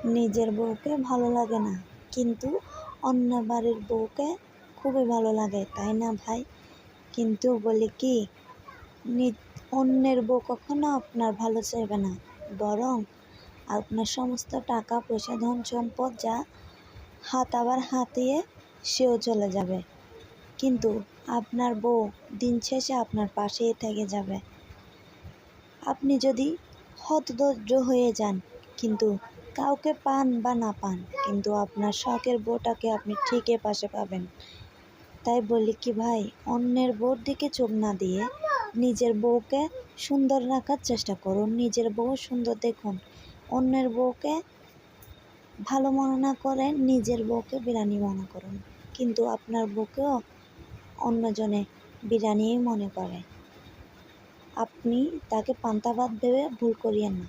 নিজের বউকে ভালো লাগে না, কিন্তু অন্য বাড়ির বউকে খুবই ভালো লাগে, তাই না ভাই? কিন্তু বলি কি, অন্যের বউ কখনো আপনার ভালো চাইবে না, বরং আপনার সমস্ত টাকা পয়সা ধন সম্পদ যা আবার হাতিয়ে সেও চলে যাবে। কিন্তু আপনার বউ দিন শেষে আপনার পাশেই থেকে যাবে। আপনি যদি হতদরিদ্র হয়ে যান, কিন্তু কাউকে পান বা না পান, কিন্তু আপনার শখের বউটাকে আপনি ঠিকই পাশে পাবেন। তাই বলি কি ভাই, অন্যের বউর দিকে চোখ না দিয়ে নিজের বউকে সুন্দর রাখার চেষ্টা করুন। নিজের বউ সুন্দর দেখুন। অন্যের বউকে ভালো মনে না করে নিজের বউকে বিরানি মনে করুন, কিন্তু আপনার বউকেও অন্যজনে বিরানিই মনে করে। আপনি তাকে পান্তা ভাত ভেবে ভুল করিয়েন না।